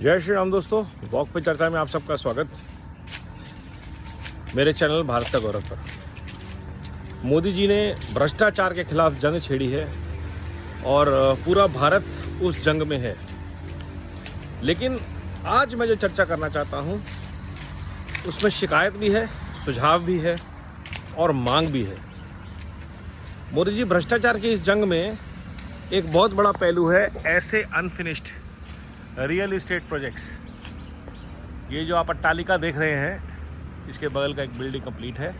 जय श्री राम दोस्तों, वॉक पे चर्चा में आप सबका स्वागत। मेरे चैनल भारत का गौरव पर। मोदी जी ने भ्रष्टाचार के खिलाफ जंग छेड़ी है और पूरा भारत उस जंग में है। लेकिन आज मैं जो चर्चा करना चाहता हूँ उसमें शिकायत भी है, सुझाव भी है और मांग भी है। मोदी जी भ्रष्टाचार की इस जंग में एक बहुत बड़ा पहलू है ऐसे अनफिनिश्ड रियल इस्टेट प्रोजेक्ट्स। ये जो आप अट्टालिका देख रहे हैं, इसके बगल का एक बिल्डिंग कंप्लीट है।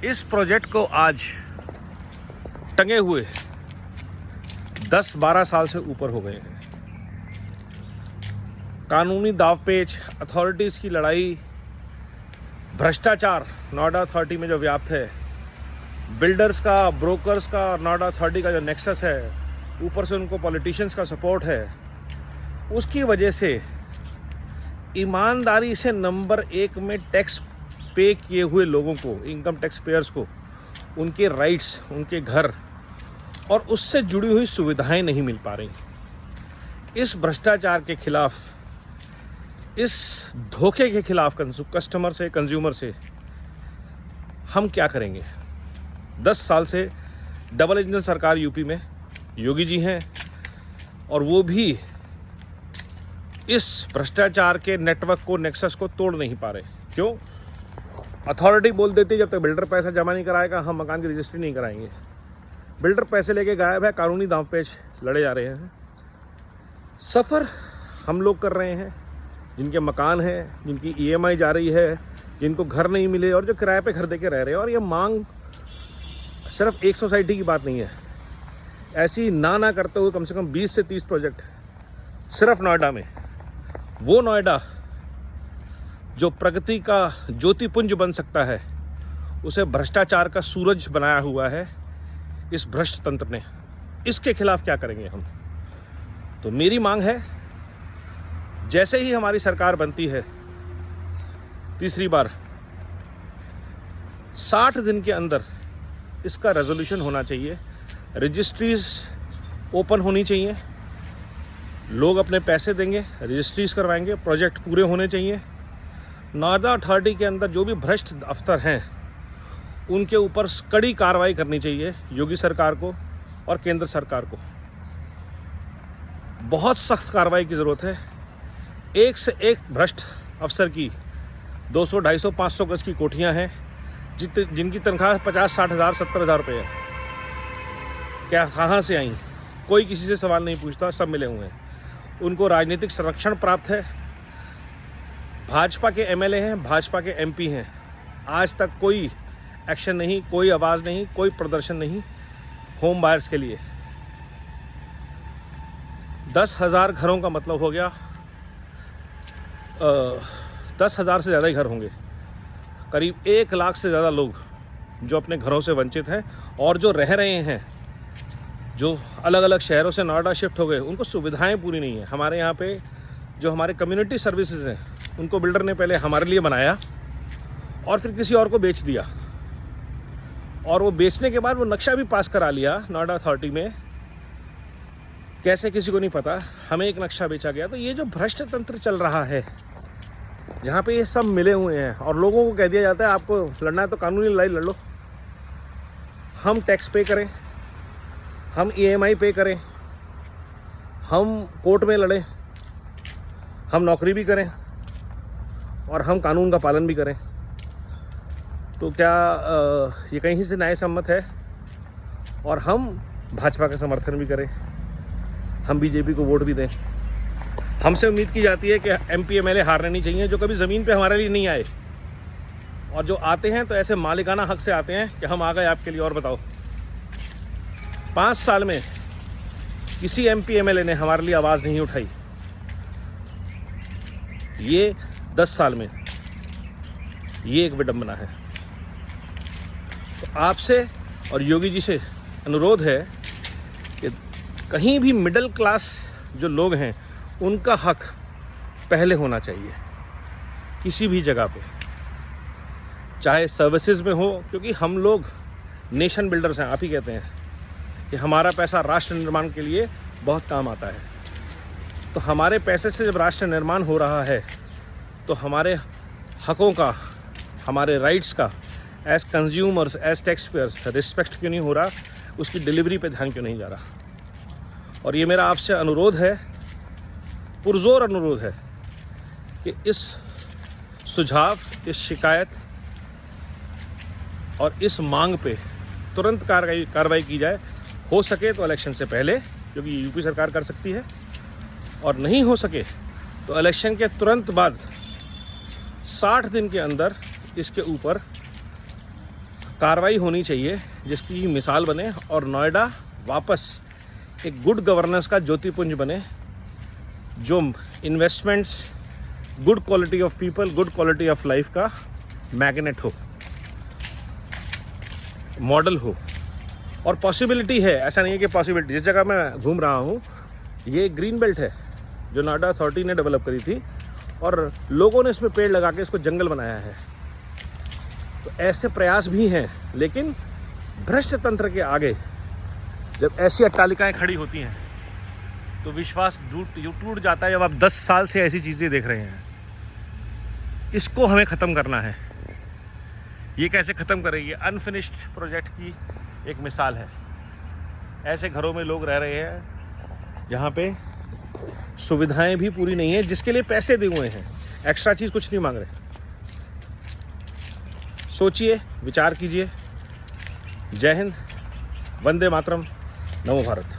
इस प्रोजेक्ट को आज टंगे हुए 10-12 साल से ऊपर हो गए हैं। कानूनी दावपेच, अथॉरिटीज़ की लड़ाई, भ्रष्टाचार नोएडा अथॉरिटी में जो व्याप्त है, बिल्डर्स का, ब्रोकर्स का और नोएडा अथॉरिटी का जो नेक्सस है, ऊपर से उनको पॉलिटिशियंस का सपोर्ट है, उसकी वजह से ईमानदारी से नंबर 1 में टैक्स पे किए हुए लोगों को, इनकम टैक्स पेयर्स को, उनके राइट्स, उनके घर और उससे जुड़ी हुई सुविधाएं नहीं मिल पा रही। इस भ्रष्टाचार के खिलाफ, इस धोखे के खिलाफ कस्टमर से, कंज्यूमर से हम क्या करेंगे? 10 साल से डबल इंजन सरकार यूपी में योगी जी हैं और वो भी इस भ्रष्टाचार के नेटवर्क को, नेक्सस को तोड़ नहीं पा रहे। क्यों? अथॉरिटी बोल देती है जब तक बिल्डर पैसा जमा नहीं कराएगा हम मकान की रजिस्ट्री नहीं कराएंगे। बिल्डर पैसे लेके गायब है, कानूनी दांवपेच लड़े जा रहे हैं। सफ़र हम लोग कर रहे हैं जिनके मकान हैं, जिनकी EMI जा रही है, जिनको घर नहीं मिले और जो किराए पे घर दे के रह रहे हैं। और ये मांग सिर्फ एक सोसाइटी की बात नहीं है। ऐसी ना करते हुए कम से कम 20 से 30 प्रोजेक्ट सिर्फ नोएडा में। वो नोएडा जो प्रगति का ज्योतिपुंज बन सकता है, उसे भ्रष्टाचार का सूरज बनाया हुआ है इस भ्रष्ट तंत्र ने। इसके खिलाफ क्या करेंगे हम? तो मेरी मांग है, जैसे ही हमारी सरकार बनती है तीसरी बार, 60 दिन के अंदर इसका रेजोल्यूशन होना चाहिए। रजिस्ट्रीज ओपन होनी चाहिए, लोग अपने पैसे देंगे, रजिस्ट्रीज करवाएंगे, प्रोजेक्ट पूरे होने चाहिए। नोएडा अथॉरिटी के अंदर जो भी भ्रष्ट अफसर हैं उनके ऊपर कड़ी कार्रवाई करनी चाहिए योगी सरकार को और केंद्र सरकार को। बहुत सख्त कार्रवाई की ज़रूरत है। एक से एक भ्रष्ट अफसर की 200, 250, 500 गज की कोठियाँ हैं जिनकी तनख्वाह 50-60 हज़ार, 70 हज़ार रुपये है। क्या कहाँ से आई? कोई किसी से सवाल नहीं पूछता, सब मिले हुए हैं। उनको राजनीतिक संरक्षण प्राप्त है। भाजपा के MLA हैं, भाजपा के MP हैं। आज तक कोई एक्शन नहीं, कोई आवाज़ नहीं, कोई प्रदर्शन नहीं होम बायर्स के लिए। 10,000 घरों का मतलब हो गया 10,000 से ज़्यादा ही घर होंगे। करीब 1 लाख से ज़्यादा लोग जो अपने घरों से वंचित हैं और जो रह रहे हैं, जो अलग अलग शहरों से नोएडा शिफ्ट हो गए, उनको सुविधाएं पूरी नहीं है। हमारे यहाँ पे जो हमारे कम्युनिटी सर्विसेज हैं, उनको बिल्डर ने पहले हमारे लिए बनाया और फिर किसी और को बेच दिया। और वो बेचने के बाद वो नक्शा भी पास करा लिया नोएडा अथॉरिटी में, कैसे किसी को नहीं पता, हमें एक नक्शा बेचा गया। तो ये जो भ्रष्ट तंत्र चल रहा है, जहाँ पे ये सब मिले हुए हैं और लोगों को कह दिया जाता है आपको लड़ना है तो कानूनी लड़ाई लड़ लो। हम टैक्स पे करें, हम EMI पे करें, हम कोर्ट में लड़ें, हम नौकरी भी करें और हम कानून का पालन भी करें। तो क्या ये कहीं से न्याय सम्मत है? और हम भाजपा का समर्थन भी करें, हम BJP को वोट भी दें। हमसे उम्मीद की जाती है कि MP MLA हारने नहीं चाहिए जो कभी ज़मीन पे हमारे लिए नहीं आए, और जो आते हैं तो ऐसे मालिकाना हक से आते हैं कि हम आ गए आपके लिए। और बताओ, 5 साल में किसी MP MLA ने हमारे लिए आवाज़ नहीं उठाई। ये 10 साल में ये एक विडंबना है। तो आपसे और योगी जी से अनुरोध है कि कहीं भी मिडिल क्लास जो लोग हैं उनका हक पहले होना चाहिए, किसी भी जगह पे, चाहे सर्विसेज में हो। क्योंकि हम लोग नेशन बिल्डर्स हैं। आप ही कहते हैं कि हमारा पैसा राष्ट्र निर्माण के लिए बहुत काम आता है। तो हमारे पैसे से जब राष्ट्र निर्माण हो रहा है तो हमारे हकों का, हमारे राइट्स का as consumers, as tax payers respect क्यों नहीं हो रहा, उसकी डिलीवरी पे ध्यान क्यों नहीं जा रहा। और ये मेरा आपसे अनुरोध है, पुरजोर अनुरोध है कि इस सुझाव, इस शिकायत और इस मांग पे तुरंत कार्रवाई की जाए। हो सके तो इलेक्शन से पहले, क्योंकि यूपी सरकार कर सकती है, और नहीं हो सके तो इलेक्शन के तुरंत बाद 60 दिन के अंदर इसके ऊपर कार्रवाई होनी चाहिए, जिसकी मिसाल बने और नोएडा वापस एक गुड गवर्नेंस का ज्योतिपुंज बने, जो investments, good quality of people, good quality of life का मैग्नेट हो, मॉडल हो। और पॉसिबिलिटी है, ऐसा नहीं है कि पॉसिबिलिटी, जिस जगह मैं घूम रहा हूँ ये ग्रीन बेल्ट है जो नोएडा अथॉरिटी ने डेवलप करी थी, और लोगों ने इसमें पेड़ लगा के इसको जंगल बनाया है। तो ऐसे प्रयास भी हैं, लेकिन भ्रष्ट तंत्र के आगे जब ऐसी अट्टालिकाएं खड़ी होती हैं तो विश्वास टूट जाता है। जब आप 10 साल से ऐसी चीज़ें देख रहे हैं, इसको हमें ख़त्म करना है। ये कैसे ख़त्म करेंगे? अनफिनिश्ड प्रोजेक्ट की एक मिसाल है। ऐसे घरों में लोग रह रहे हैं जहाँ पे सुविधाएं भी पूरी नहीं है, जिसके लिए पैसे दिए हुए हैं, एक्स्ट्रा चीज़ कुछ नहीं मांग रहे। सोचिए, विचार कीजिए। जय हिंद, वंदे मातरम, नमो भारत।